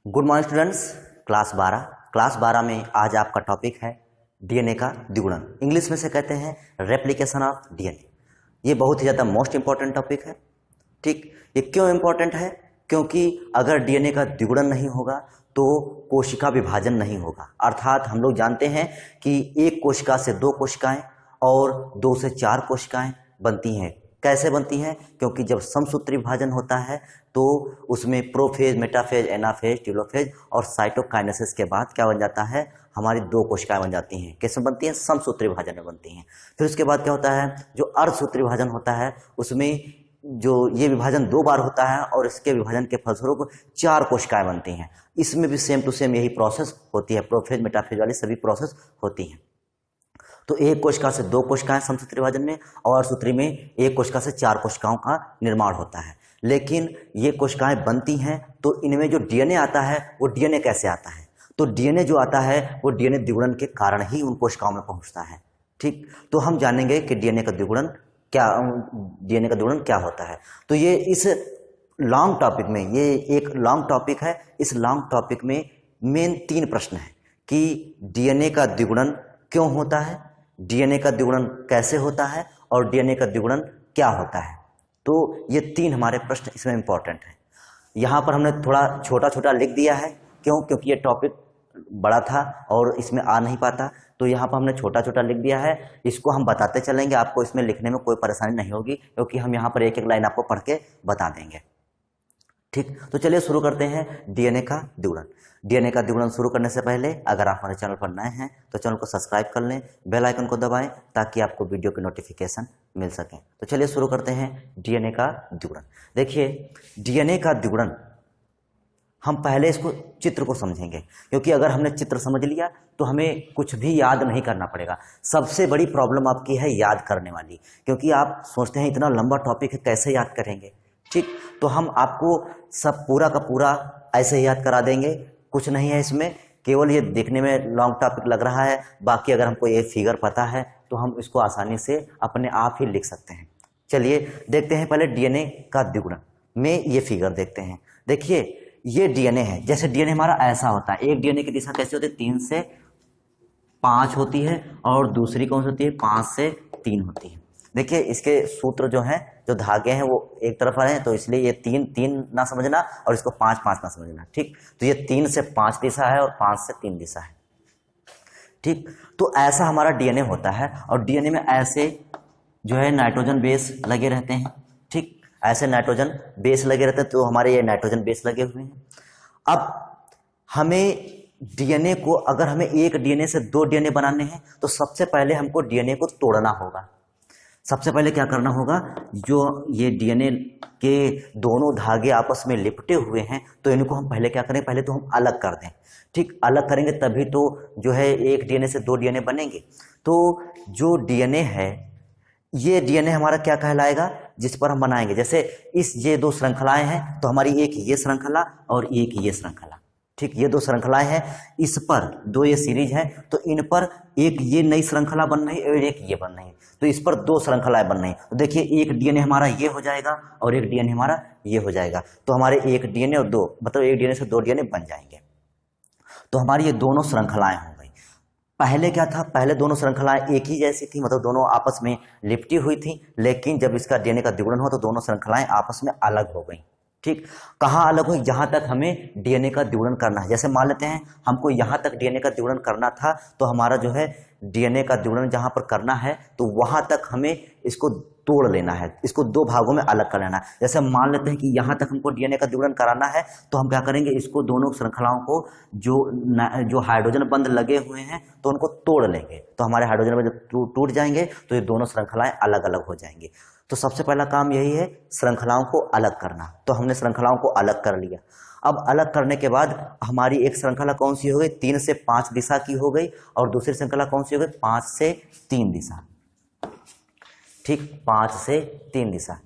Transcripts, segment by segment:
Good morning students. Class 12 में आज आपका टॉपिक है डीएनए का द्विगुणन। इंग्लिश में से कहते हैं रेप्लिकेशन ऑफ डीएनए। ये बहुत ही ज़्यादा मोस्ट इंपॉर्टेंट टॉपिक है। ठीक, ये क्यों इंपॉर्टेंट है? क्योंकि अगर डीएनए का द्विगुणन नहीं होगा तो कोशिका विभाजन नहीं होगा। अर्थात हम लोग जानते हैं कि एक कोशिका से दो कोशिकाएं और दो से चार कोशिकाएं बनती हैं। कैसे बनती हैं? क्योंकि जब समसूत्री विभाजन होता है तो उसमें प्रोफेज, मेटाफेज, एनाफेज, टेलोफेज और साइटोकाइनेसिस के बाद क्या बन जाता है? हमारी दो कोशिकाएं बन जाती हैं। कैसे बनती हैं? समसूत्री विभाजन में बनती हैं। फिर उसके बाद क्या होता है? जो अर्धसूत्री विभाजन होता है उसमें जो ये विभाजन दो बार होता है और इसके विभाजन के फलस्वरूप चार कोशिकाएं बनती हैं। इसमें भी सेम टू सेम यही प्रोसेस होती है। प्रोफेज, मेटाफेज वाली सभी प्रोसेस होती हैं। तो एक कोशिका से दो कोशिकाएं समसूत्री विभाजन में और सूत्री में एक कोशिका से चार कोशिकाओं का निर्माण होता है। लेकिन ये कोशिकाएं बनती हैं तो इनमें जो डीएनए आता है वो डीएनए कैसे आता है? तो डीएनए जो आता है वो डीएनए द्विगुणन के कारण ही उन कोशिकाओं में पहुंचता है। ठीक, तो हम जानेंगे कि डीएनए का द्विगुणन क्या होता है। तो ये इस लॉन्ग टॉपिक में, ये एक लॉन्ग टॉपिक है। इस लॉन्ग टॉपिक में मेन 3 प्रश्न है कि डीएनए का द्विगुणन क्यों होता है, डीएनए का द्विगुणन कैसे होता है और डीएनए का द्विगुणन क्या होता है। तो ये 3 हमारे प्रश्न इसमें इंपॉर्टेंट है। यहाँ पर हमने थोड़ा छोटा छोटा लिख दिया है। क्यों? क्योंकि ये टॉपिक बड़ा था और इसमें आ नहीं पाता, तो यहाँ पर हमने छोटा छोटा लिख दिया है। इसको हम बताते चलेंगे, आपको इसमें लिखने में कोई परेशानी नहीं होगी क्योंकि हम यहाँ पर एक एक लाइन आपको पढ़ के बता देंगे। ठीक, तो चलिए शुरू करते हैं डीएनए का द्विगुणन। डीएनए का द्विगुणन शुरू करने से पहले अगर आप हमारे चैनल पर नए हैं तो चैनल को सब्सक्राइब कर लें, बेल आइकन को दबाएं ताकि आपको वीडियो की नोटिफिकेशन मिल सके। तो चलिए शुरू करते हैं डीएनए का द्विगुणन। देखिए, डीएनए का द्विगुणन हम पहले इसको चित्र को समझेंगे, क्योंकि अगर हमने चित्र समझ लिया तो हमें कुछ भी याद नहीं करना पड़ेगा। सबसे बड़ी प्रॉब्लम आपकी है याद करने वाली, क्योंकि आप सोचते हैं इतना लंबा टॉपिक है कैसे याद करेंगे। ठीक, तो हम आपको सब पूरा का पूरा ऐसे ही याद करा देंगे। कुछ नहीं है इसमें, केवल ये देखने में लॉन्ग टॉपिक लग रहा है। बाकी अगर हमको ये फिगर पता है तो हम इसको आसानी से अपने आप ही लिख सकते हैं। चलिए देखते हैं पहले डीएनए का द्विगुणन में ये फिगर देखते हैं। देखिए, ये डीएनए है। जैसे डीएनए हमारा ऐसा होता है, एक डीएनए की दिशा कैसे होती है? 3 से 5 होती है और दूसरी कौन सी होती है? 5 से 3 होती है। देखिए, इसके सूत्र जो हैं, जो धागे हैं वो एक तरफ आ रहे हैं, तो इसलिए ये 3 ना समझना और इसको 5 ना समझना। ठीक, तो ये 3 से 5 दिशा है और 5 से 3 दिशा है। ठीक, तो ऐसा हमारा डीएनए होता है और डीएनए में ऐसे जो है नाइट्रोजन बेस लगे रहते हैं। ठीक, ऐसे नाइट्रोजन बेस लगे रहते हैं, तो हमारे ये नाइट्रोजन बेस लगे हुए हैं। अब हमें डीएनए को, अगर हमें एक डीएनए से 2 डीएनए बनाने हैं तो सबसे पहले हमको डीएनए को तोड़ना होगा। सबसे पहले क्या करना होगा? जो ये डीएनए के दोनों धागे आपस में लिपटे हुए हैं तो इनको हम पहले क्या करें? पहले तो हम अलग कर दें। ठीक, अलग करेंगे तभी तो जो है एक डीएनए से 2 डीएनए बनेंगे। तो जो डीएनए है, ये डीएनए हमारा क्या कहलाएगा? जिस पर हम बनाएंगे, जैसे ये 2 श्रृंखलाएं हैं तो हमारी एक ये श्रृंखला और एक ये श्रृंखला। ठीक, ये 2 श्रृंखलाएं हैं, इस पर 2 ये सीरीज है तो इन पर एक ये नई श्रृंखला बन रही है और एक ये बन रही है, तो इस पर 2 श्रृंखलाएं बन रही है। तो देखिए, एक डीएनए हमारा ये हो जाएगा और एक डीएनए हमारा ये हो जाएगा। तो हमारे एक डीएनए और 2, मतलब एक डीएनए से 2 डीएनए बन जाएंगे। तो हमारी ये दोनों श्रृंखलाएं हो गई। पहले क्या था? पहले दोनों श्रृंखलाएं एक ही जैसी थी, मतलब दोनों आपस में लिपटी हुई थी। लेकिन जब इसका डीएनए का द्विगुणन हुआ तो दोनों श्रृंखलाएं आपस में अलग हो गई। ठीक, कहाँ अलग हुई? जहां तक हमें डीएनए का द्विगुणन करना है। जैसे मान लेते हैं हमको यहां तक डीएनए का द्विगुणन करना था, तो हमारा जो है डीएनए का द्विगुणन जहां पर करना है तो वहां तक हमें इसको तोड़ लेना है, इसको 2 भागों में अलग कर लेना है। जैसे मान लेते हैं कि यहां तक हमको डीएनए का द्विगुणन कराना है, तो हम क्या करेंगे? इसको दोनों श्रृंखलाओं को जो हाइड्रोजन बंध लगे हुए हैं तो उनको तोड़ लेंगे। तो हमारे हाइड्रोजन बंध जब टूट जाएंगे तो ये दोनों श्रृंखलाएं अलग अलग हो जाएंगी। तो सबसे पहला काम यही है, श्रृंखलाओं को अलग करना। तो हमने श्रृंखलाओं को अलग कर लिया। अब अलग करने के बाद हमारी एक श्रृंखला कौन सी हो गई? 3 से 5 दिशा की हो गई और दूसरी श्रृंखला कौन सी हो गई? 5 से 3 दिशा। ठीक, 5 से 3 दिशा।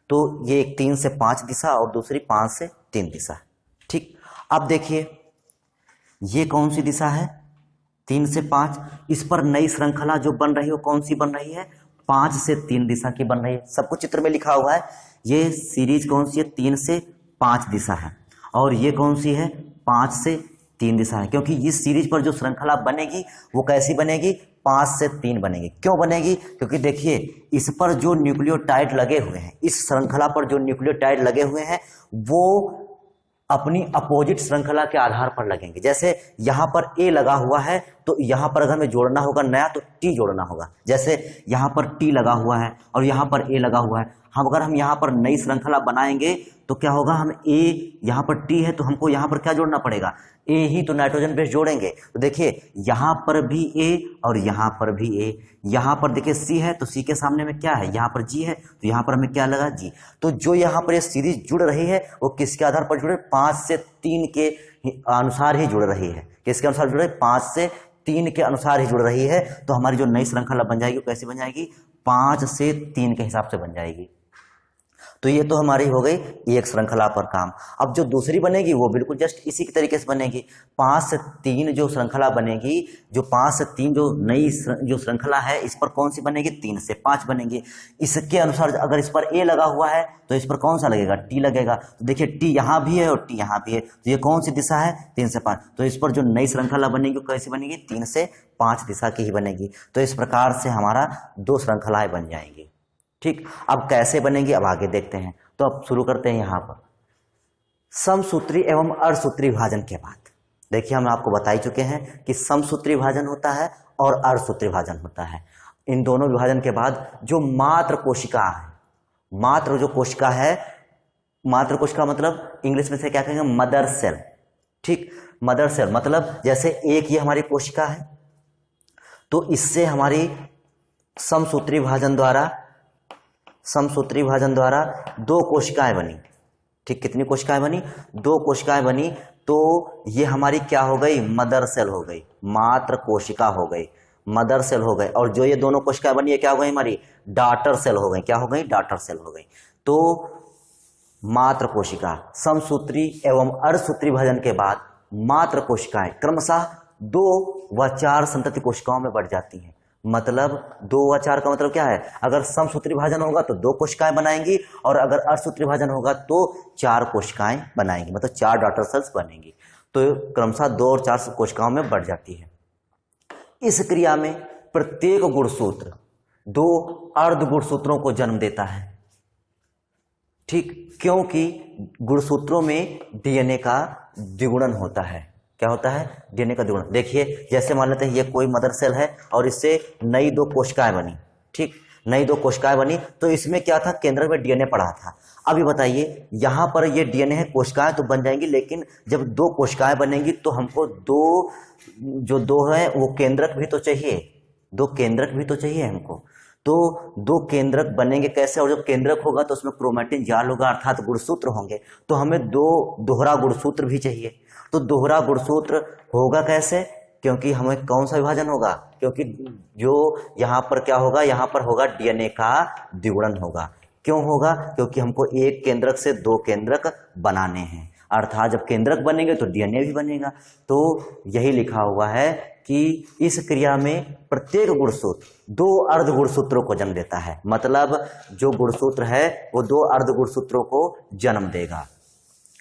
तो ये एक 3 से 5 दिशा और दूसरी 5 से 3 दिशा। ठीक, अब देखिए ये कौन सी दिशा है? 3 से 5। इस पर नई श्रृंखला जो बन रही है वो कौन सी बन रही है? 5 से 3 दिशा की बन रही है। सब कुछ चित्र में लिखा हुआ है। ये सीरीज कौन सी है? 3 से 5 दिशा है। और ये कौन सी है? 5 से 3 दिशा है, क्योंकि इस सीरीज पर जो श्रृंखला बनेगी वो कैसी बनेगी, 5 से 3 बनेगी। क्यों बनेगी, क्योंकि देखिए इस पर जो न्यूक्लियोटाइड लगे हुए हैं, इस श्रृंखला पर जो न्यूक्लियोटाइड लगे हुए हैं वो अपनी अपोजिट श्रृंखला के आधार पर लगेंगे। जैसे यहां पर ए लगा हुआ है तो यहां पर अगर हमें जोड़ना होगा नया तो टी जोड़ना होगा। जैसे यहां पर टी लगा हुआ है और यहां पर ए लगा हुआ है, हम यहां पर नई श्रृंखला बनाएंगे तो क्या होगा, हम ए यहां पर टी है तो हमको यहां पर क्या जोड़ना पड़ेगा, ए ही तो नाइट्रोजन बेस जोड़ेंगे। तो देखिए यहां पर भी ए और यहां पर भी ए, यहां पर देखिए सी है तो सी के सामने में क्या है, यहां पर जी है तो यहां पर हमें क्या लगा, जी। तो जो यहां पर ये सीरीज जुड़ रही है वो किसके आधार पर जुड़े, 5 से 3 के अनुसार ही जुड़ रही है। किसके अनुसार जुड़ रही है, 5 से 3 के अनुसार ही जुड़ रही है। तो हमारी जो नई श्रृंखला बन जाएगी वो कैसे बन जाएगी, 5 से 3 के हिसाब से बन जाएगी। तो ये तो हमारी हो गई एक श्रृंखला पर काम। अब जो दूसरी बनेगी वो बिल्कुल जस्ट इसी के तरीके से बनेगी। 5 से 3 जो श्रृंखला बनेगी, जो 5 से 3 जो नई जो श्रृंखला है इस पर कौन सी बनेगी, 3 से 5 बनेगी। इसके अनुसार अगर इस पर ए लगा हुआ है तो इस पर कौन सा लगेगा, टी लगेगा। तो देखिए टी यहाँ भी है और टी यहाँ भी है, तो ये कौन सी दिशा है, 3 से 5। तो इस पर जो नई श्रृंखला बनेगी वो कैसी बनेगी, 3 से 5 दिशा की ही बनेगी। तो इस प्रकार से हमारा 2 श्रृंखलाएं बन जाएंगी। ठीक, अब कैसे बनेंगे अब आगे देखते हैं। तो अब शुरू करते हैं यहां पर समसूत्री एवं अर्धसूत्री विभाजन के बाद। देखिए हम आपको बता ही चुके हैं कि समसूत्री विभाजन होता है और अर्धसूत्री विभाजन होता है। इन दोनों विभाजन के बाद जो मात्र कोशिका है, मात्र जो कोशिका है, मात्र कोशिका मतलब इंग्लिश में से क्या कहेंगे, मदर सेल। ठीक, मदर सेल मतलब जैसे एक ये हमारी कोशिका है तो इससे हमारी समसूत्री विभाजन द्वारा 2 कोशिकाएं बनी। ठीक, कितनी कोशिकाएं बनी, 2 कोशिकाएं बनी। तो ये हमारी क्या हो गई, मदर सेल हो गई, मात्र कोशिका हो गई, मदर सेल हो गई। और जो ये दोनों कोशिकाएं बनी ये क्या हो गई, हमारी डॉटर सेल हो गई। क्या हो गई, डॉटर सेल हो गई। तो मात्र कोशिका, समसूत्री एवं अर्धसूत्री विभाजन के बाद मात्र कोशिकाएं क्रमशः 2 व 4 संतति कोशिकाओं में बढ़ जाती हैं। मतलब 2 व 4 का मतलब क्या है, अगर समसूत्री विभाजन होगा तो 2 कोशिकाएं बनाएंगी और अगर अर्धसूत्री विभाजन होगा तो 4 कोशिकाएं बनाएंगी, मतलब 4 डॉटर सेल्स बनेंगी। तो क्रमशः 2 और 4 कोशिकाओं में बढ़ जाती है। इस क्रिया में प्रत्येक गुणसूत्र 2 अर्ध गुणसूत्रों को जन्म देता है। ठीक, क्योंकि गुणसूत्रों में डीएनए का द्विगुणन होता है। क्या होता है, डीएनए का द्विगुणन। देखिए जैसे मान लेते हैं ये कोई मदर सेल है और इससे नई 2 कोशिकाएं बनी। ठीक, नई 2 कोशिकाएं बनी तो इसमें क्या था, केंद्र में डीएनए पड़ा था। अब ये बताइए यहां पर ये डीएनए है, कोशिकाएं तो बन जाएंगी, लेकिन जब 2 कोशिकाएं बनेंगी तो हमको 2 है वो केंद्रक भी तो चाहिए, 2 केंद्रक भी तो चाहिए हमको। तो 2 केंद्रक बनेंगे कैसे, और जब केंद्रक होगा तो उसमें क्रोमैटिन जाल होगा अर्थात गुणसूत्र होंगे। तो हमें 2 दोहरा गुणसूत्र भी चाहिए। तो दोहरा गुणसूत्र होगा कैसे, क्योंकि हमें कौन सा विभाजन होगा, क्योंकि जो यहां पर क्या होगा, यहां पर होगा डीएनए का द्विगुणन होगा। क्यों होगा, क्योंकि हमको एक केंद्रक से 2 केंद्रक बनाने हैं, अर्थात जब केंद्रक बनेंगे तो डीएनए भी बनेगा। तो यही लिखा हुआ है कि इस क्रिया में प्रत्येक गुणसूत्र 2 अर्ध गुणसूत्रों को जन्म देता है। मतलब जो गुणसूत्र है वो 2 अर्ध गुणसूत्रों को जन्म देगा।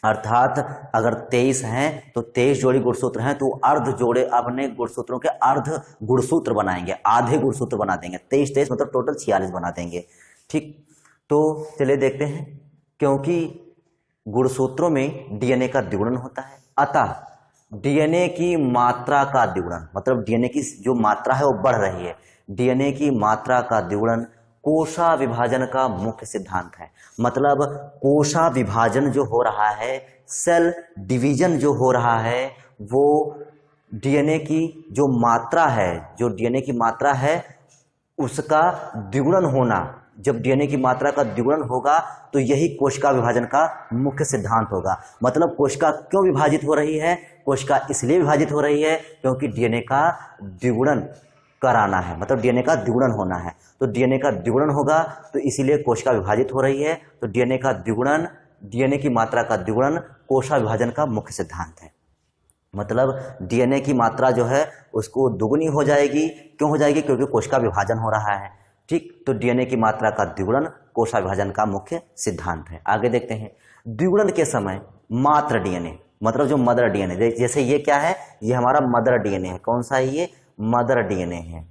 अर्थात अगर 23 हैं तो 23 जोड़ी गुणसूत्र हैं तो अर्ध जोड़े अपने गुणसूत्रों के अर्ध गुणसूत्र बनाएंगे, आधे गुणसूत्र बना देंगे। 23 मतलब टोटल 46 बना देंगे। ठीक, तो चलिए देखते हैं। क्योंकि गुणसूत्रों में डीएनए का द्विगुणन होता है, अतः डीएनए की मात्रा का द्विगुणन, मतलब डीएनए की जो मात्रा है वो बढ़ रही है, डीएनए की मात्रा का द्विगुणन कोशा विभाजन का मुख्य सिद्धांत है। मतलब कोशा विभाजन जो हो रहा है, सेल डिवीजन जो हो रहा है, वो डीएनए की जो मात्रा है, जो डीएनए की मात्रा है उसका द्विगुणन होना। जब डीएनए की मात्रा का द्विगुणन होगा तो यही कोशिका विभाजन का मुख्य सिद्धांत होगा। मतलब कोशिका क्यों विभाजित हो रही है, कोशिका इसलिए विभाजित हो रही है क्योंकि डीएनए का द्विगुणन कराना है, मतलब डीएनए का द्विगुणन होना है। तो डीएनए का द्विगुणन होगा तो इसीलिए कोशिका विभाजित हो रही है। तो डीएनए का द्विगुणन, डीएनए की मात्रा का द्विगुणन कोशा विभाजन का मुख्य सिद्धांत है। मतलब डीएनए की मात्रा जो है उसको दुगुनी हो जाएगी। क्यों हो जाएगी, क्योंकि कोशिका विभाजन हो रहा है। ठीक, तो डीएनए की मात्रा का द्विगुणन कोशा विभाजन का मुख्य सिद्धांत है। आगे देखते हैं। द्विगुणन के समय मात्र डीएनए, मतलब जो मदर डीएनए, जैसे ये क्या है, ये हमारा मदर डीएनए है। कौन सा है ये? मदर डीएनए है।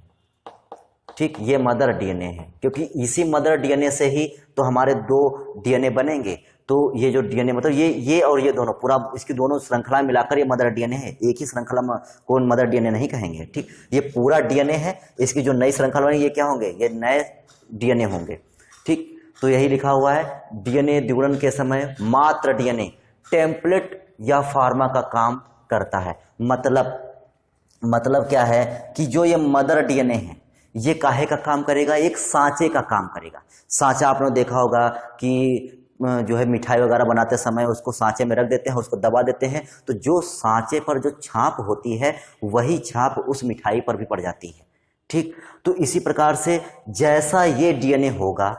ठीक, ये मदर डीएनए है, क्योंकि इसी मदर डीएनए से ही तो हमारे 2 डीएनए बनेंगे। तो ये जो डीएनए मतलब ये और ये दोनों, पूरा इसकी दोनों श्रृंखला मिलाकर ये मदर डीएनए है। एक ही श्रृंखला में को मदर डीएनए नहीं कहेंगे। ठीक, ये पूरा डीएनए है। इसकी जो नई श्रृंखला बनेगी ये क्या होंगे? ये नए डीएनए होंगे। ठीक, तो यही लिखा हुआ है, डीएनए द्विगुणन के समय मात्र डीएनए टेम्पलेट या फार्मा का काम करता है। मतलब क्या है कि जो ये मदर डीएनए है ये काहे का काम करेगा? एक सांचे का काम करेगा। सांचा आपने देखा होगा कि जो है मिठाई वगैरह बनाते समय उसको सांचे में रख देते हैं, उसको दबा देते हैं, तो जो सांचे पर जो छाप होती है वही छाप उस मिठाई पर भी पड़ जाती है। ठीक, तो इसी प्रकार से जैसा ये डीएनए होगा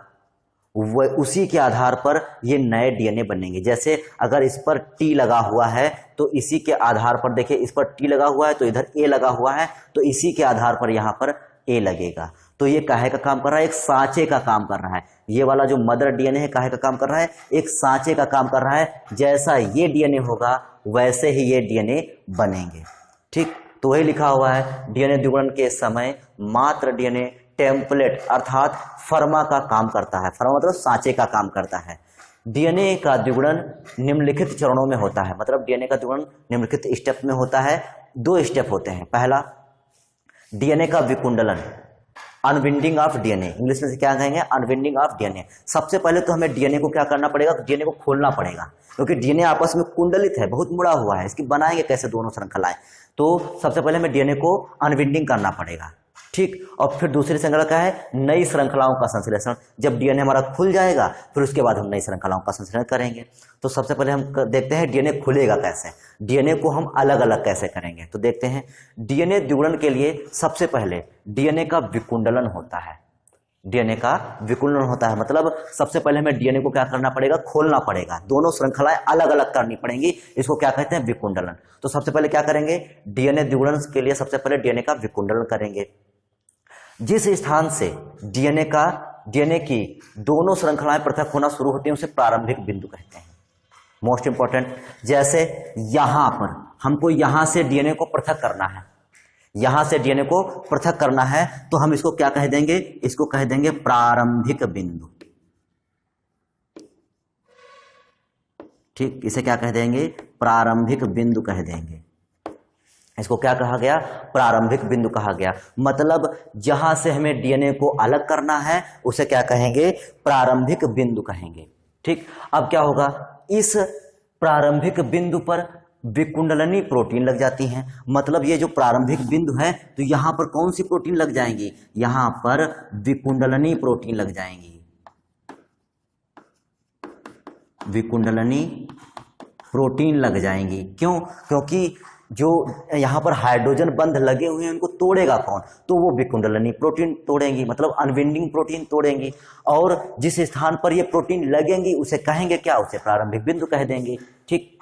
वह उसी के आधार पर ये नए डीएनए बनेंगे। जैसे अगर इस पर टी लगा हुआ है तो इसी के आधार पर, देखिए इस पर टी लगा हुआ है तो इधर ए लगा हुआ है, तो इसी के आधार पर यहाँ पर ए लगेगा। तो ये काहे का काम कर रहा है? एक सांचे का काम कर रहा है। ये वाला जो मदर डीएनए है काहे का काम कर रहा है? एक सांचे का काम कर रहा है। जैसा ये डीएनए होगा वैसे ही ये डीएनए बनेंगे। ठीक, तो वही लिखा हुआ है, डीएनए द्विगुणन के समय मात्र डीएनए टेम्पलेट अर्थात फर्मा का काम करता है। फर्मा मतलब सांचे का काम करता है। डीएनए का द्विगुणन निम्नलिखित चरणों में होता है। मतलब डीएनए का द्विगुणन निम्नलिखित स्टेप में होता है। 2 स्टेप होते हैं। पहला, डीएनए का विकुंडलन, अनविंडिंग ऑफ डीएनए। इंग्लिश में से क्या कहेंगे? अनविंडिंग ऑफ डीएनए। सबसे पहले तो हमें डीएनए को क्या करना पड़ेगा? डीएनए को खोलना पड़ेगा, क्योंकि डीएनए आपस में कुंडलित है, बहुत मुड़ा हुआ है। इसकी बनाएंगे कैसे दोनों श्रृंखलाएं? तो सबसे पहले हमें डीएनए को अनविंडिंग करना पड़ेगा। ठीक, और फिर दूसरी श्रृंखला क्या है? नई श्रृंखलाओं का संश्लेषण। जब डीएनए हमारा खुल जाएगा फिर उसके बाद हम नई श्रृंखलाओं का संश्लेषण करेंगे। तो सबसे पहले हम देखते हैं डीएनए खुलेगा कैसे, डीएनए को हम अलग अलग कैसे करेंगे। तो देखते हैं, डीएनए द्विगुणन के लिए सबसे पहले डीएनए का विकुंडलन होता है। डीएनए का विकुंडलन होता है मतलब सबसे पहले हमें डीएनए को क्या करना पड़ेगा? खोलना पड़ेगा। दोनों श्रृंखलाएं अलग अलग करनी पड़ेंगी। इसको क्या कहते हैं? विकुंडलन। तो सबसे पहले क्या करेंगे? डीएनए द्विगुणन के लिए सबसे पहले डीएनए का विकुंडलन करेंगे। जिस स्थान से डीएनए की दोनों श्रृंखलाएं पृथक होना शुरू होती हैं उसे प्रारंभिक बिंदु कहते हैं। मोस्ट इंपॉर्टेंट, जैसे यहां पर हमको यहां से डीएनए को पृथक करना है, यहां से डीएनए को पृथक करना है, तो हम इसको क्या कह देंगे? इसको कह देंगे प्रारंभिक बिंदु। ठीक, इसे क्या कह देंगे? प्रारंभिक बिंदु कह देंगे। इसको क्या कहा गया? प्रारंभिक बिंदु कहा गया। मतलब जहां से हमें डीएनए को अलग करना है उसे क्या कहेंगे? प्रारंभिक बिंदु कहेंगे। ठीक, अब क्या होगा? इस प्रारंभिक बिंदु पर विकुंडलनी प्रोटीन लग जाती हैं। मतलब ये जो प्रारंभिक बिंदु है तो यहां पर कौन सी प्रोटीन लग जाएंगी? यहां पर विकुंडलनी प्रोटीन लग जाएंगी। विकुंडलनी प्रोटीन लग जाएंगी। क्यों? क्योंकि जो यहाँ पर हाइड्रोजन बंध लगे हुए हैं उनको तोड़ेगा कौन? तो वो विकुंडलनी प्रोटीन तोड़ेंगी, मतलब अनविंडिंग प्रोटीन तोड़ेंगी। और जिस स्थान पर ये प्रोटीन लगेंगी उसे कहेंगे क्या? उसे प्रारंभिक बिंदु कह देंगे। ठीक,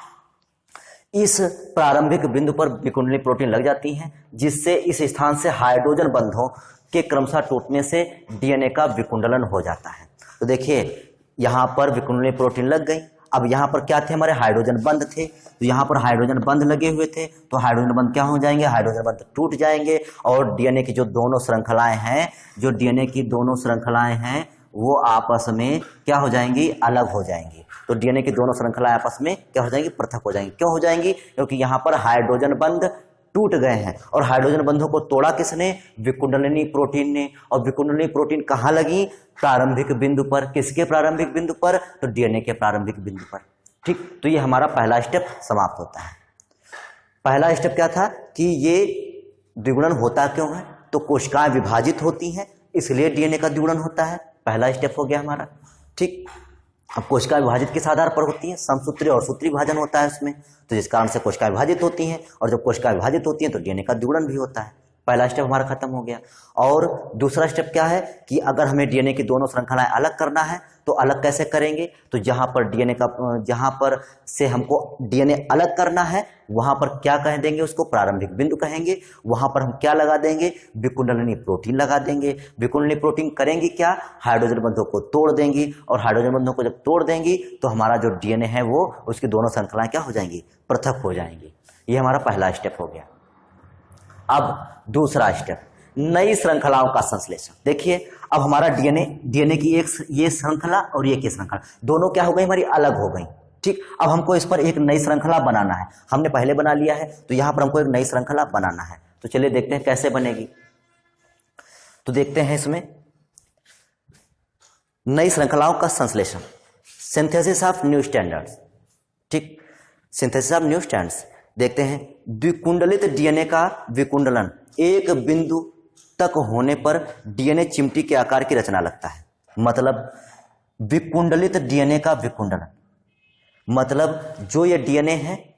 इस प्रारंभिक बिंदु पर विकुंडलनी प्रोटीन लग जाती हैं, जिससे इस स्थान से हाइड्रोजन बंधों के क्रमशः टूटने से डीएनए का विकुंडलन हो जाता है। तो देखिए यहाँ पर विकुंडलनी प्रोटीन लग गई। अब यहाँ पर क्या थे? हमारे हाइड्रोजन बंध थे। तो यहाँ पर हाइड्रोजन बंध लगे हुए थे, तो हाइड्रोजन बंध क्या हो जाएंगे? हाइड्रोजन बंध टूट जाएंगे और डीएनए की जो दोनों श्रृंखलाएं हैं, जो डीएनए की दोनों श्रृंखलाएं हैं वो आपस में क्या हो जाएंगी? अलग हो जाएंगी। तो डीएनए की दोनों श्रृंखलाएं आपस में क्या हो जाएंगी? पृथक हो जाएंगी। क्यों हो जाएंगी? क्योंकि यहाँ पर हाइड्रोजन बंध टूट गए हैं। और हाइड्रोजन बंधों को तोड़ा किसने? विकुंडलिनी प्रोटीन ने। और विकुंडलिनी प्रोटीन कहाँ लगी? प्रारंभिक बिंदु पर। किसके प्रारंभिक बिंदु पर? तो डीएनए के प्रारंभिक बिंदु पर। ठीक, तो ये हमारा पहला स्टेप समाप्त होता है। पहला स्टेप क्या था कि ये द्विगुणन होता क्यों है? तो कोशिकाएं विभाजित होती हैं इसलिए डीएनए का द्विगुणन होता है। पहला स्टेप हो गया हमारा। ठीक, अब कोशिका विभाजित किस आधार पर होती है? समसूत्री और सूत्री विभाजन होता है उसमें, तो जिस कारण से कोशिका विभाजित होती हैं, और जब कोशिका विभाजित होती हैं तो डीएनए का द्विगुणन भी होता है। पहला स्टेप हमारा खत्म हो गया। और दूसरा स्टेप क्या है कि अगर हमें डीएनए की दोनों श्रृंखलाएं अलग करना है तो अलग कैसे करेंगे, तो जहां पर से हमको डीएनए अलग करना है वहां पर क्या कह देंगे, उसको प्रारंभिक बिंदु कहेंगे। वहां पर हम क्या लगा देंगे, विकुंडलिनी प्रोटीन लगा देंगे। विकुंडलिनी प्रोटीन करेंगी क्या, हाइड्रोजन बंधों को तोड़ देंगी, और हाइड्रोजन बंधों को जब तोड़ देंगी तो हमारा जो डीएनए है वो उसकी दोनों श्रृंखलाएं क्या हो जाएंगी, पृथक हो जाएंगी। ये हमारा पहला स्टेप हो गया। अब दूसरा स्टेप, नई श्रृंखलाओं का संश्लेषण। देखिए अब हमारा डीएनए की एक ये श्रृंखला और ये की श्रृंखला दोनों क्या हो गई, हमारी अलग हो गई। ठीक, अब हमको इस पर एक नई श्रृंखला बनाना है। हमने पहले बना लिया है तो यहां पर हमको एक नई श्रृंखला बनाना है। तो चलिए देखते हैं कैसे बनेगी। तो देखते हैं इसमें नई श्रृंखलाओं का संश्लेषण, सिंथेसिस ऑफ न्यू स्टैंडर्ड्स। ठीक, सिंथेसिस ऑफ न्यू स्टैंडर्ड्स देखते हैं। द्विकुंडलित डीएनए का विकुंडलन, एक बिंदु तक होने पर डीएनए चिमटी के आकार की रचना लगता है। मतलब विकुंडलित डीएनए का विकुंडलन मतलब जो ये डीएनए है,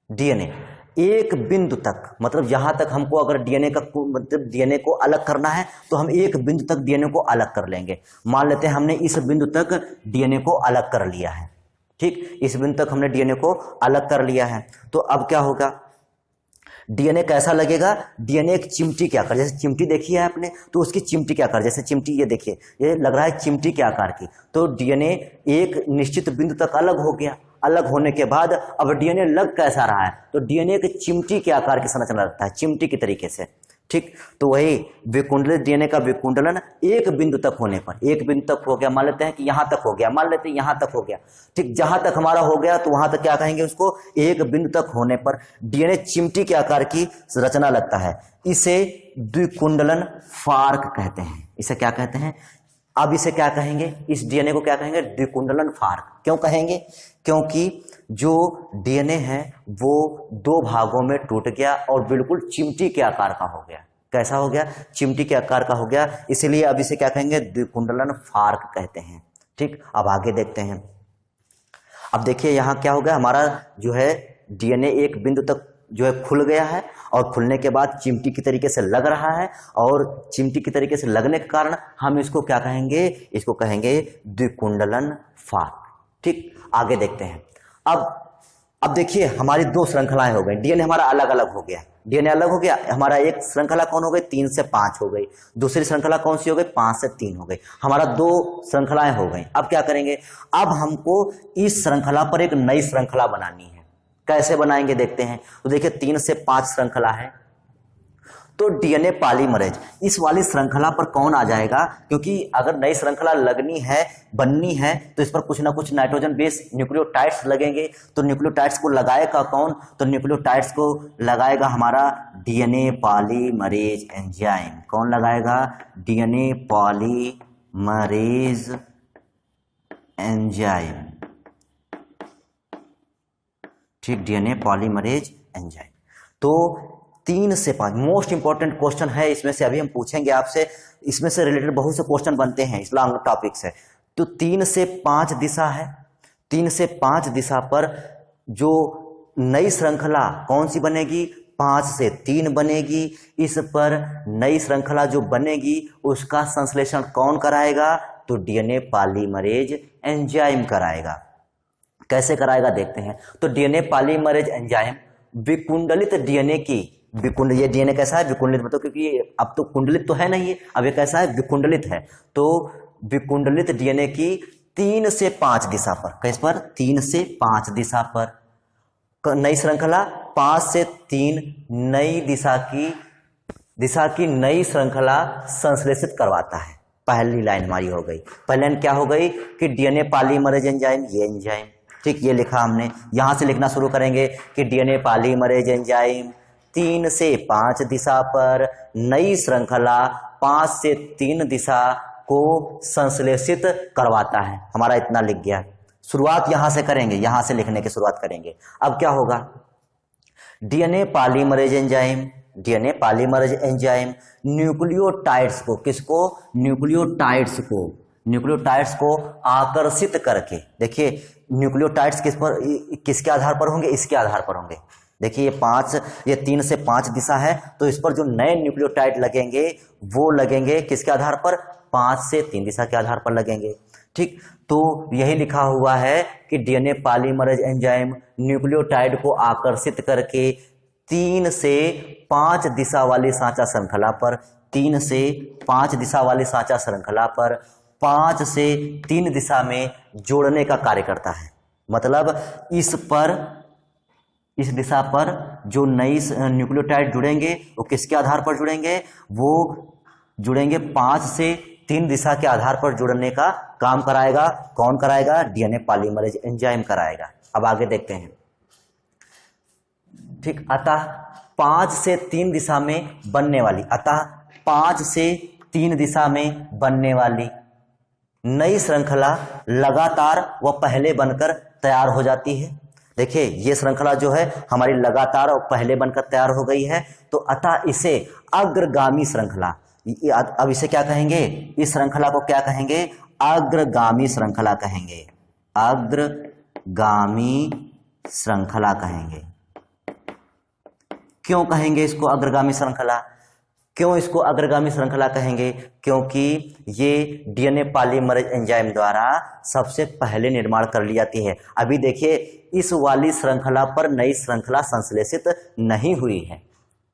डीएनए एक बिंदु तक, मतलब यहां तक हमको अगर डीएनए को अलग करना है तो हम एक बिंदु तक डीएनए को अलग कर लेंगे। मान लेते हैं हमने इस बिंदु तक डीएनए को अलग कर लिया है। ठीक, इस बिंदु तक हमने डीएनए को अलग कर लिया है। तो अब क्या होगा, डीएनए कैसा लगेगा, डीएनए एक चिमटी के आकार, जैसे चिमटी देखी है आपने, तो उसकी चिमटी के आकार, जैसे चिमटी ये देखिए, ये लग रहा है चिमटी के आकार की। तो डीएनए एक निश्चित बिंदु तक अलग हो गया। अलग होने के बाद अब डीएनए लग कैसा रहा है, तो डीएनए एक चिमटी के आकार की संरचना रखता है, चिमटी की तरीके से। ठीक, तो वही विकुंडलित डीएनए का विकुंडलन एक बिंदु तक होने पर, एक बिंदु तक हो गया, मान लेते हैं कि यहां तक हो गया, मान लेते हैं यहां तक हो गया। ठीक, जहां तक हमारा हो गया तो वहां तक क्या कहेंगे उसको, एक बिंदु तक होने पर डीएनए चिमटी के आकार की रचना लगता है। इसे द्विकुंडलन फार्क कहते हैं। इसे क्या कहते हैं, अब इसे क्या कहेंगे, इस डीएनए को क्या कहेंगे, द्विकुंडलन फार्क। क्यों कहेंगे, क्योंकि जो डीएनए है वो दो भागों में टूट गया और बिल्कुल चिमटी के आकार का हो गया। कैसा हो गया, चिमटी के आकार का हो गया, इसलिए अब इसे क्या कहेंगे, द्विकुंडलन फार्क कहते हैं। ठीक, अब आगे देखते हैं। अब देखिए यहां क्या हो गया, हमारा जो है डीएनए एक बिंदु तक जो है खुल गया है, और खुलने के बाद चिमटी की तरीके से लग रहा है, और चिमटी की तरीके से लगने के कारण हम इसको क्या कहेंगे, इसको कहेंगे द्विकुंडलन फार्क। ठीक, आगे देखते हैं। अब देखिए हमारी दो श्रृंखलाएं हो गई, डीएनए हमारा अलग अलग हो गया। डीएनए अलग हो गया, हमारा एक श्रृंखला कौन हो गई, 3 से 5 हो गई। दूसरी श्रृंखला कौन सी हो गई, 5 से 3 हो गई। हमारा दो श्रृंखलाएं हो गई। अब क्या करेंगे, अब हमको इस श्रृंखला पर एक नई श्रृंखला बनानी है। कैसे बनाएंगे देखते हैं। तो देखिए 3 से 5 श्रृंखला है, तो डीएनए पॉलीमरेज इस वाली श्रृंखला पर कौन आ जाएगा, क्योंकि अगर नई श्रृंखला लगनी है, बननी है, तो इस पर कुछ ना कुछ नाइट्रोजन बेस न्यूक्लियोटाइड्स लगेंगे। तो न्यूक्लियोटाइड्स को लगाएगा कौन, तो न्यूक्लियोटाइड्स को लगाएगा हमारा डीएनए पॉलीमरेज एंजाइम। कौन लगाएगा, डीएनए पॉलीमरेज एंजाइम। ठीक, डीएनए पॉलीमरेज एंजाइम। तो 3 से 5 मोस्ट इंपॉर्टेंट क्वेश्चन है इसमें से, अभी हम पूछेंगे आपसे। इसमें से रिलेटेड बहुत से क्वेश्चन बनते हैं इस लॉन्ग टॉपिक से। तो 3 से 5 दिशा है, 3 से 5 दिशा पर जो नई श्रृंखला कौन सी बनेगी, 5 से 3 बनेगी। इस पर नई श्रृंखला जो बनेगी उसका संश्लेषण कौन कराएगा, तो डीएनए पॉलीमरेज एंजाइम कराएगा। कैसे कराएगा देखते हैं। तो डीएनए पॉलीमरेज एंजाइम विकुंडलित डीएनए की, ये डीएनए कैसा है, विकुंडलित, मतलब क्योंकि अब तो कुंडलित तो है नहीं, अब ये कैसा है, विकुंडलित है। तो विकुंडलित डीएनए की 3 से 5 दिशा पर, किस पर, 3 से 5 दिशा पर नई श्रृंखला, 5 से 3 नई दिशा की नई श्रृंखला संश्लेषित करवाता है। पहली लाइन हमारी हो गई। पहली लाइन क्या हो गई कि डीएनए पॉलीमरेज एंजाइम, ये एंजाइम। ठीक, ये लिखा हमने, यहां से लिखना शुरू करेंगे कि डीएनए पॉलीमरेज एंजाइम 3 से 5 दिशा पर नई श्रृंखला 5 से 3 दिशा को संश्लेषित करवाता है। हमारा इतना लिख गया। शुरुआत यहां से करेंगे, यहां से लिखने की शुरुआत करेंगे। अब क्या होगा, DNA polymerase enzyme, DNA polymerase enzyme nucleotides को, किसको, न्यूक्लियोटाइड्स को आकर्षित करके, देखिए न्यूक्लियोटाइड्स किसके आधार पर होंगे, इसके आधार पर होंगे। देखिए ये 3 से 5 दिशा है, तो इस पर जो नए न्यूक्लियोटाइड लगेंगे वो लगेंगे किसके आधार पर, 5 से 3 दिशा के आधार पर लगेंगे। ठीक, तो यही लिखा हुआ है कि डीएनए पॉलीमरेज एंजाइम न्यूक्लियोटाइड को आकर्षित करके 3 से 5 दिशा वाली सांचा श्रृंखला पर 3 से 5 दिशा वाली सांचा श्रृंखला पर 5 से 3 दिशा में जोड़ने का कार्य करता है। मतलब इस दिशा पर जो नई न्यूक्लियोटाइड जुड़ेंगे वो किसके आधार पर जुड़ेंगे, वो जुड़ेंगे 5 से 3 दिशा के आधार पर जुड़ने का काम कराएगा। कौन कराएगा, डीएनए पॉलीमरेज एंजाइम कराएगा। अब आगे देखते हैं। ठीक, अतः 5 से 3 दिशा में बनने वाली नई श्रृंखला लगातार व पहले बनकर तैयार हो जाती है। देखिए ये श्रृंखला जो है हमारी लगातार और पहले बनकर तैयार हो गई है, तो अतः इसे अग्रगामी श्रृंखला, अब इसे क्या कहेंगे, इस श्रृंखला को क्या कहेंगे, अग्रगामी श्रृंखला कहेंगे। अग्रगामी श्रृंखला कहेंगे। क्यों कहेंगे इसको अग्रगामी श्रृंखला, क्यों इसको अग्रगामी श्रृंखला कहेंगे, क्योंकि ये डीएनए पॉलीमरेज एंजाइम द्वारा सबसे पहले निर्माण कर ली जाती है। अभी देखिए इस वाली श्रृंखला पर नई श्रृंखला संश्लेषित नहीं हुई है।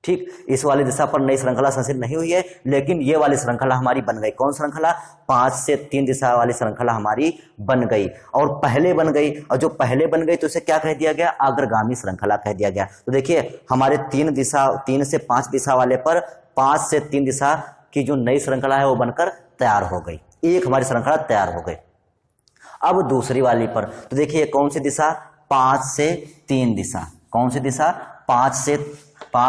ठीक, इस वाली दिशा पर नई श्रृंखला संश्लेषित नहीं हुई है, लेकिन ये वाली श्रृंखला हमारी बन गई। कौन श्रृंखला, 5 से 3 दिशा वाली श्रृंखला हमारी बन गई और पहले बन गई। और जो पहले बन गई तो इसे क्या कह दिया गया, अग्रगामी श्रृंखला कह दिया गया। तो देखिए हमारे 3 से 5 दिशा वाले पर 5 से 3 दिशा की जो नई श्रृंखला है वो बनकर तैयार हो गई, एक हमारी श्रृंखला तैयार हो गई। अब दूसरी वाली पर तो देखिए कौन सी दिशा, 5 से 3 दिशा। कौन सी दिशा, 5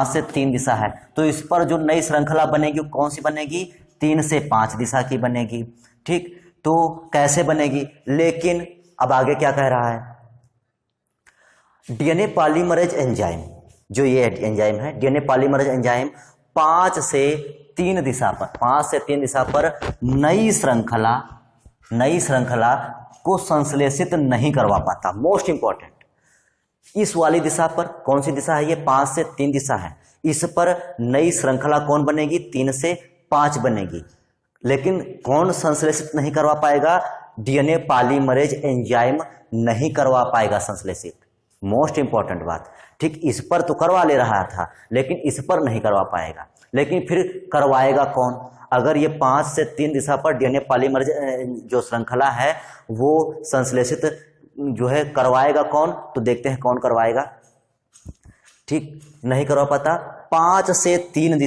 से 3 दिशा है, तो इस पर जो नई श्रृंखला बनेगी कौन सी बनेगी, 3 से 5 दिशा की बनेगी। ठीक, तो कैसे बनेगी, लेकिन अब आगे क्या कह रहा है, डीएनए पॉलीमरेज एंजाइम, जो ये एंजाइम है डीएनए पॉलीमरेज एंजाइम 5 से 3 दिशा पर नई श्रृंखला को संश्लेषित नहीं करवा पाता। मोस्ट इंपॉर्टेंट, इस वाली दिशा पर, कौन सी दिशा है ये, 5 से 3 दिशा है, इस पर नई श्रृंखला कौन बनेगी, 3 से 5 बनेगी, लेकिन कौन संश्लेषित नहीं करवा पाएगा, डीएनए पॉलीमरेज एंजाइम नहीं करवा पाएगा संश्लेषित। मोस्ट इंपॉर्टेंट बात। ठीक, इस पर तो करवा ले रहा था लेकिन इस पर नहीं करवा पाएगा, लेकिन फिर करवाएगा कौन, अगर ये 5 से 3 दिशा पर डीएनए पॉलीमरेज जो श्रृंखला है वो संश्लेषित जो है करवाएगा कौन, तो देखते हैं कौन करवाएगा। ठीक, नहीं करवा पाता। 5 से 3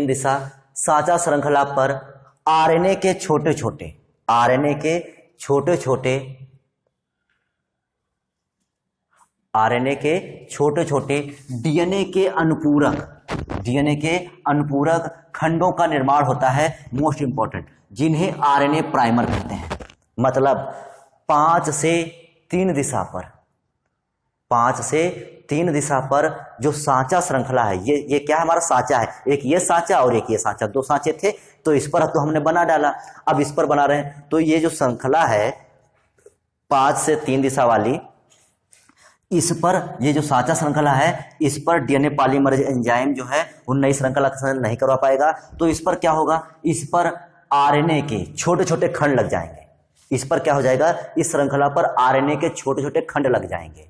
दिशा सांचा श्रृंखला पर आरएनए के छोटे छोटे डीएनए के अनुपूरक खंडों का निर्माण होता है। मोस्ट इंपॉर्टेंट, जिन्हें आरएनए प्राइमर कहते हैं। मतलब 5 से 3 दिशा पर जो सांचा श्रृंखला है, ये क्या हमारा सांचा है, एक ये सांचा और एक ये सांचा, 2 सांचे थे, तो इस पर तो हमने बना डाला, अब इस पर बना रहे हैं। तो ये जो श्रृंखला है 5 से 3 दिशा वाली, इस पर ये जो सांचा श्रृंखला है इस पर डीएनए पॉलीमरेज एंजाइम जो है वो नई श्रृंखला नहीं करवा पाएगा। तो इस पर क्या होगा, इस पर आरएनए के छोटे छोटे खंड लग जाएंगे। इस पर क्या हो जाएगा, इस श्रृंखला पर आरएनए के छोटे छोटे खंड लग जाएंगे।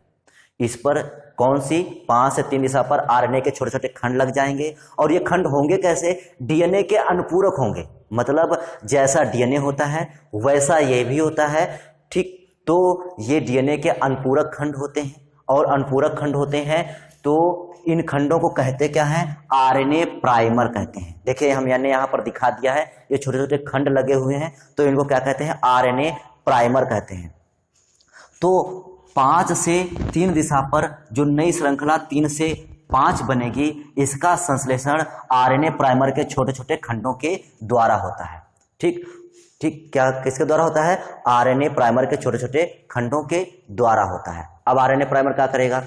इस पर कौन सी, 5 से 3 दिशा पर आरएनए के छोटे छोटे खंड लग जाएंगे। और ये खंड होंगे कैसे, डीएनए के अनुपूरक होंगे। मतलब जैसा डीएनए होता है वैसा ये भी होता है। ठीक, तो ये डीएनए के अनुपूरक खंड होते हैं, और अनुपूरक खंड होते हैं तो इन खंडों को कहते क्या हैं, आरएनए प्राइमर कहते हैं। देखिए हम यहाँ पर दिखा दिया है, ये छोटे छोटे खंड लगे हुए हैं, तो इनको क्या कहते हैं, आरएनए प्राइमर कहते हैं। तो 5 से 3 दिशा पर जो नई श्रृंखला 3 से 5 बनेगी, इसका संश्लेषण आरएनए प्राइमर के छोटे छोटे खंडों के द्वारा होता है। ठीक, क्या किसके द्वारा होता है, आरएनए प्राइमर के छोटे छोटे खंडों के द्वारा होता है। अब आरएनए प्राइमर क्या करेगा,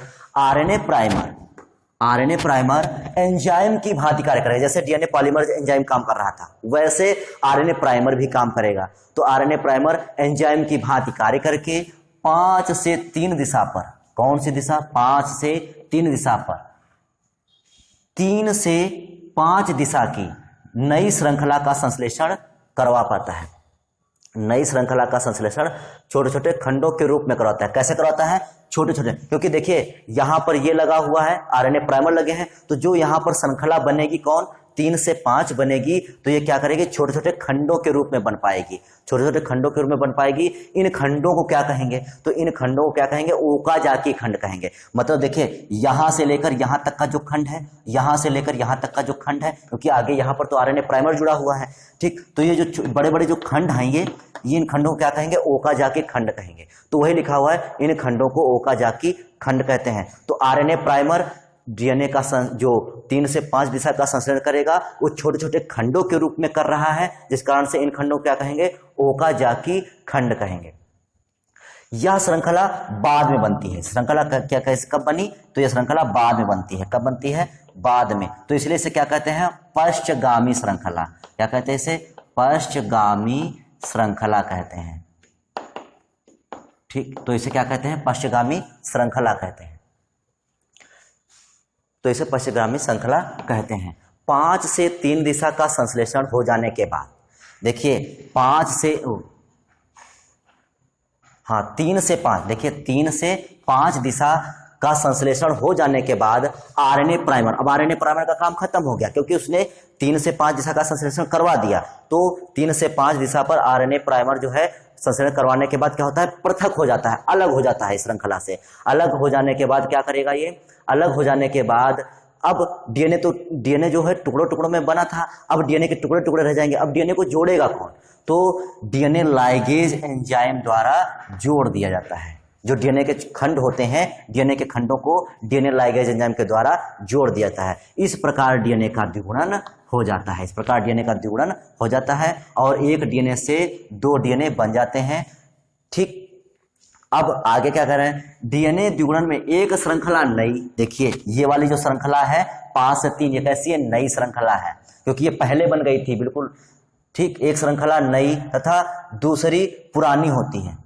आरएनए प्राइमर एंजाइम की भांति कार्य करेगा। जैसे डीएनए पॉलीमरेज एंजाइम काम कर रहा था वैसे आरएनए प्राइमर भी काम करेगा। तो आरएनए प्राइमर एंजाइम की भांति कार्य करके 5 से 3 दिशा पर, कौन सी दिशा, 5 से 3 दिशा पर 3 से 5 दिशा की नई श्रृंखला का संश्लेषण करवा पाता है। नई श्रृंखला का संश्लेषण छोटे छोटे खंडों के रूप में करवाता है। कैसे करवाता है? छोटे छोटे, क्योंकि देखिए यहां पर ये लगा हुआ है, आरएनए प्राइमर लगे हैं, तो जो यहां पर श्रृंखला बनेगी कौन 3 से 5 बनेगी, तो ये क्या करेगी? छोटे छोटे खंडों के रूप में बन पाएगी। छोटे छोटे खंडों के रूप में बन पाएगी। इन खंडों को क्या कहेंगे? तो इन खंडों को क्या कहेंगे? ओकाजाकी खंड कहेंगे। मतलब देखिए यहां से लेकर यहां तक का जो खंड है, यहां से लेकर यहां तक का जो खंड है, क्योंकि आगे यहां पर तो आरएनए प्राइमर जुड़ा हुआ है, ठीक। तो ये जो बड़े बड़े जो खंड हैं ये इन खंडों को क्या कहेंगे? ओकाजाकी खंड कहेंगे। तो वही लिखा हुआ है, इन खंडों को ओकाजाकी खंड कहते हैं। तो आरएनए प्राइमर डीएनए का जो 3 से 5 दिशा का संश्लेषण करेगा वो छोटे छोटे खंडों के रूप में कर रहा है, जिस कारण से इन खंडों को क्या कहेंगे? ओकाजाकी खंड कहेंगे। यह श्रृंखला बाद में बनती है। श्रृंखला क्या कैसे कब बनी? तो यह श्रृंखला बाद में बनती है। कब बनती है? बाद में। तो इसलिए इसे क्या कहते हैं? पश्चगामी श्रृंखला। क्या कहते हैं इसे? पश्चगामी श्रृंखला कहते हैं, ठीक। तो इसे क्या कहते हैं? पश्चगामी श्रृंखला कहते हैं। तो इसे पश्चगामी श्रृंखला कहते हैं। 5 से 3 दिशा का संश्लेषण हो जाने के बाद, देखिए 3 से 5, देखिए 3 से 5 दिशा का संश्लेषण हो जाने के बाद आरएनए प्राइमर, अब आरएनए प्राइमर का काम खत्म हो गया, क्योंकि उसने 3 से 5 दिशा का संश्लेषण करवा दिया। तो 3 से 5 दिशा पर आरएनए प्राइमर जो है संश्लेषण करवाने के बाद क्या होता है? पृथक हो जाता है, अलग हो जाता है इस श्रृंखला से। अलग हो जाने के बाद क्या करेगा ये? अलग हो जाने के बाद अब डीएनए जो है टुकड़ों टुकड़ों में बना था, अब डीएनए के टुकड़े टुकड़े रह जाएंगे। अब डीएनए को जोड़ेगा कौन? तो डीएनए लाइगेज एंजाइम द्वारा जोड़ दिया जाता है। जो डीएनए के खंड होते हैं, डीएनए के खंडों को डीएनए लाइगेज एंजाइम के द्वारा जोड़ दिया जाता है। इस प्रकार डीएनए का द्विगुणन हो जाता है। इस प्रकार डीएनए का द्विगुणन हो जाता है और एक डीएनए से 2 डीएनए बन जाते हैं, ठीक। अब आगे क्या कर रहे हैं? डीएनए द्विगुणन में एक श्रृंखला नई, देखिए ये वाली जो श्रृंखला है 5 से 3, ये कैसी है? नई श्रृंखला है, क्योंकि ये पहले बन गई थी, बिल्कुल ठीक। एक श्रृंखला नई तथा दूसरी पुरानी होती है।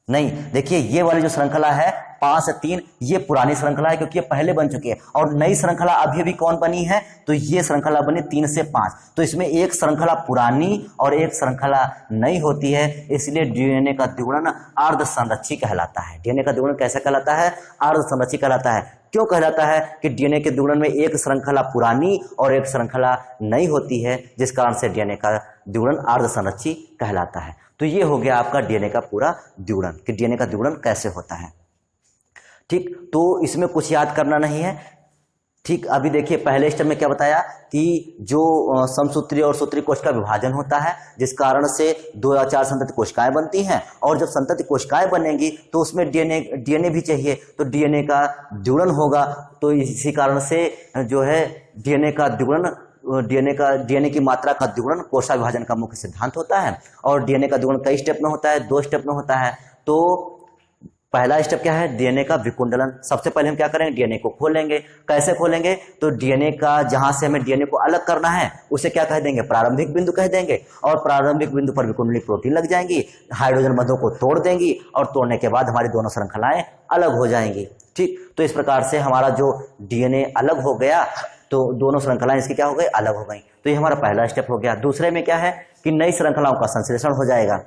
नहीं, देखिए ये वाली जो श्रृंखला है 5 से 3, ये पुरानी श्रृंखला है क्योंकि ये पहले बन चुकी है। और नई श्रृंखला अभी भी कौन बनी है? तो ये श्रृंखला बनी 3 से 5। तो इसमें एक श्रृंखला पुरानी और एक श्रृंखला नई होती है, इसलिए डीएनए का द्विगुणन अर्धसंरक्षी कहलाता है। डीएनए का द्विगुणन कैसे कहलाता है? अर्धसंरक्षी कहलाता है। क्यों कहलाता है? कि डीएनए के द्विगुणन में एक श्रृंखला पुरानी और एक श्रृंखला नई होती है, जिस कारण से डीएनए का द्विगुणन अर्धसंरक्षी कहलाता है। तो ये हो गया आपका डीएनए का पूरा द्विगुणन, कि डीएनए का द्विगुणन कैसे होता है, ठीक। तो इसमें कुछ याद करना नहीं है, ठीक। अभी देखिए पहले स्टेप में क्या बताया कि जो समसूत्री और सूत्री कोश का विभाजन होता है, जिस कारण से 2 या 4 संतति कोशिकाएं बनती हैं, और जब संतति कोशिकाएं बनेंगी तो उसमें डीएनए भी चाहिए, तो डीएनए का द्विगुणन होगा। तो इसी कारण से जो है डीएनए का द्विगुणन, डीएनए की मात्रा का द्विगुणन कोशिका विभाजन का मुख्य सिद्धांत होता है। और डीएनए का द्विगुणन कई स्टेप में होता है, 2 स्टेप में होता है। तो पहला स्टेप क्या है? डीएनए का विकुंडलन। सबसे पहले हम क्या करेंगे? डीएनए को खोलेंगे। कैसे खोलेंगे? तो डीएनए का जहां से हमें डीएनए को अलग करना है उसे क्या कह देंगे? प्रारंभिक बिंदु कह देंगे। और प्रारंभिक बिंदु पर विकुंडली प्रोटीन लग जाएंगी, हाइड्रोजन बंधों को तोड़ देंगी, और तोड़ने के बाद हमारी दोनों श्रृंखलाएं अलग हो जाएंगी, ठीक। तो इस प्रकार से हमारा जो डीएनए अलग हो गया, तो दोनों श्रृंखलाएं इसकी क्या हो गई? अलग हो गई। तो ये हमारा पहला स्टेप हो गया। दूसरे में क्या है कि नई श्रृंखलाओं का संश्लेषण हो जाएगा।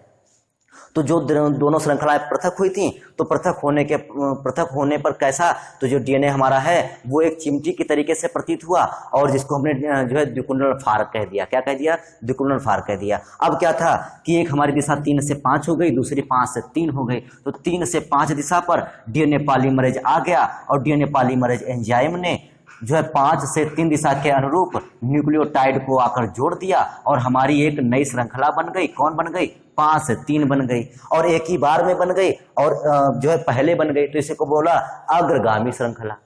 तो जो दोनों श्रृंखलाएं पृथक हुई थी, तो पृथक होने पर कैसा? तो जो डीएनए हमारा है वो एक चिमटी की तरीके से प्रतीत हुआ, और जिसको हमने जो है द्विकुंडल फार कह दिया। क्या कह दिया? द्विकुंडल फार कह दिया। अब क्या था कि एक हमारी दिशा 3 से 5 हो गई, दूसरी 5 से 3 हो गई। तो 3 से 5 दिशा पर डीएनए पॉलीमरेज आ गया, और डीएनए पॉलीमरेज एंजाइम ने जो है 5 से 3 दिशा के अनुरूप न्यूक्लियोटाइड को आकर जोड़ दिया, और हमारी एक नई श्रृंखला बन गई। कौन बन गई? 5 से 3 बन गई, और एक ही बार में बन गई, और जो है पहले बन गई। तो इसे को बोला अग्रगामी श्रृंखला,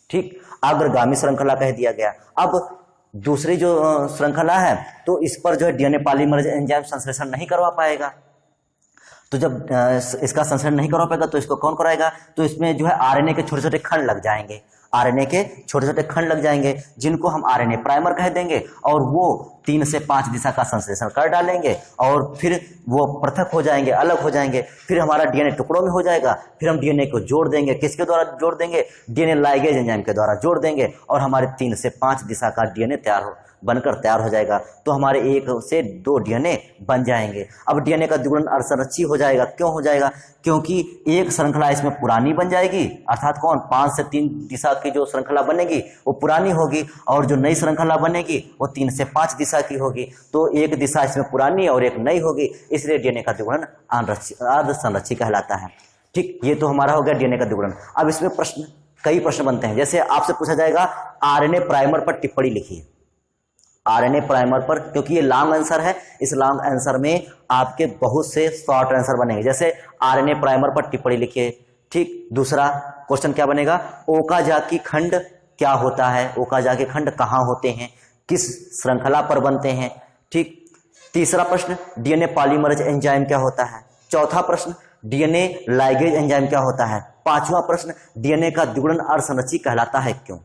ठीक। अग्रगामी श्रृंखला कह दिया गया। अब दूसरी जो श्रृंखला है, तो इस पर जो है डीएनए पॉलीमरेज एंजाइम संश्लेषण नहीं करवा पाएगा। तो जब इसका संश्लेषण नहीं करवा पाएगा तो इसको कौन कराएगा? तो इसमें जो है आरएनए के छोटे छोटे खंड लग जाएंगे। आरएनए के छोटे छोटे खंड लग जाएंगे जिनको हम आरएनए प्राइमर कह देंगे, और वो 3 से 5 दिशा का संश्लेषण कर डालेंगे और फिर वो पृथक हो जाएंगे, अलग हो जाएंगे। फिर हमारा डीएनए टुकड़ों में हो जाएगा। फिर हम डीएनए को जोड़ देंगे, किसके द्वारा जोड़ देंगे? डीएनए लाइगेज एंजाइम के द्वारा जोड़ देंगे और हमारे 3 से 5 दिशा का डीएनए बनकर तैयार हो जाएगा। तो हमारे 1 से 2 डीएनए बन जाएंगे। अब डीएनए का द्विगुणन अर्धसंरक्षी हो जाएगा। क्यों हो जाएगा? क्योंकि एक श्रृंखला इसमें पुरानी बन जाएगी, अर्थात कौन? 5 से 3 दिशा की जो श्रृंखला बनेगी वो पुरानी होगी, और जो नई श्रृंखला बनेगी वो 3 से 5 दिशा की होगी। तो एक दिशा इसमें पुरानी और एक नई होगी, इसलिए डीएनए का द्विगुणन अर्धसंरक्षी कहलाता है। ठीक, ये तो हमारा हो गया डीएनए का द्विगुणन। अब इसमें कई प्रश्न बनते हैं। जैसे आपसे पूछा जाएगा आरएनए प्राइमर पर टिप्पणी लिखिए। आरएनए प्राइमर पर, क्योंकि ये लॉन्ग आंसर है, इस लॉन्ग आंसर में आपके बहुत से शॉर्ट आंसर बनेंगे। जैसे आरएनए प्राइमर पर टिप्पणी लिखिए। ठीक, दूसरा क्वेश्चन क्या बनेगा? ओकाजाकी खंड क्या होता है? ओकाजाकी खंड कहाँ होते हैं? किस श्रृंखला पर बनते हैं? ठीक, तीसरा प्रश्न डीएनए पॉलीमरेज एंजाइम क्या होता है? चौथा प्रश्न डीएनए लाइगेज एंजाइम क्या होता है? पांचवा प्रश्न डीएनए का द्विगुणन अर्धसंरक्षी कहलाता है क्यों?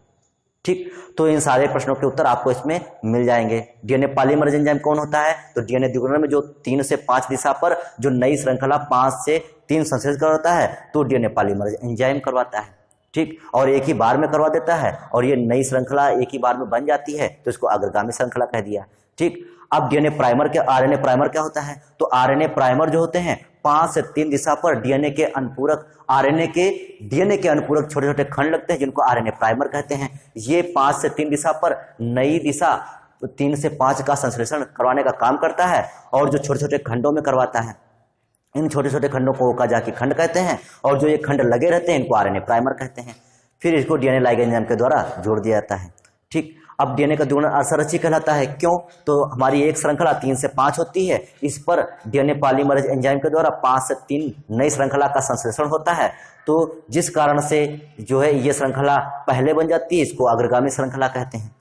ठीक, तो इन सारे प्रश्नों के उत्तर आपको इसमें मिल जाएंगे। डीएनए पॉलीमरेज एंजाइम कौन होता है? तो डीएनए द्विगुणन में जो 3 से 5 दिशा पर जो नई श्रृंखला 5 से 3 संश्लेषण करवाता है तो डीएनए पॉलीमरेज एंजाइम करवाता है। ठीक, और एक ही बार में करवा देता है, और ये नई श्रृंखला एक ही बार में बन जाती है तो इसको अग्रगामी श्रृंखला कह दिया। ठीक, अब डीएनए प्राइमर के आरएनए प्राइमर क्या होता है? तो आरएनए प्राइमर जो होते हैं 5 से 3 दिशा पर डीएनए के अनुपूरक डीएनए के अनुपूरक छोटे छोटे खंड लगते हैं जिनको आरएनए प्राइमर कहते हैं। ये 5 से 3 दिशा पर नई दिशा 3 से 5 का संश्लेषण करवाने का काम करता है और जो छोटे छोटे खंडों में करवाता है। इन छोटे छोटे खंडों को ओकाजाकी खंड कहते हैं, और जो ये खंड लगे रहते हैं इनको आरएनए प्राइमर कहते हैं। फिर इसको डीएनए लाइगेज एंजाइम के द्वारा जोड़ दिया जाता है। ठीक, अब डीएनए का द्विगुणन अर्धसंरक्षी कहलाता है। क्यों? तो हमारी एक श्रृंखला 3 से 5 होती है, इस पर डीएनए पॉलीमरेज एंजाइम के द्वारा 5 से 3 नई श्रृंखला का संश्लेषण होता है। तो जिस कारण से जो है ये श्रृंखला पहले बन जाती है, इसको अग्रगामी श्रृंखला कहते हैं।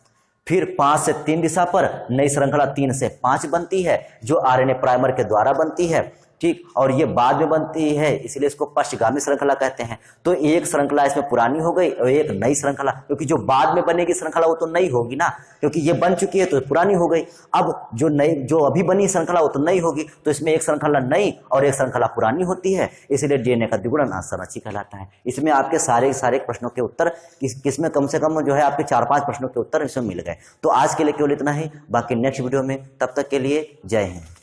फिर 5 से 3 दिशा पर नई श्रृंखला 3 से 5 बनती है जो आरएनए प्राइमर के द्वारा बनती है। ठीक, और ये बाद में बनती है इसलिए इसको पश्चगामी श्रृंखला कहते हैं। तो एक श्रृंखला इसमें पुरानी हो गई और एक नई श्रृंखला, क्योंकि जो बाद में बनेगी श्रृंखला वो तो नई होगी ना, क्योंकि ये बन चुकी है तो पुरानी हो गई। अब जो अभी बनी श्रृंखला वो तो नई होगी, तो इसमें एक श्रृंखला नई और एक श्रृंखला पुरानी होती है, इसलिए डीएनए का द्विगुणन अर्धसंरक्षी कहलाता है। इसमें आपके सारे प्रश्नों के उत्तर किसमें कम से कम जो है आपके 4-5 प्रश्नों के उत्तर इसमें मिल गए। तो आज के लिए केवल इतना ही, बाकी नेक्स्ट वीडियो में, तब तक के लिए जय हिंद।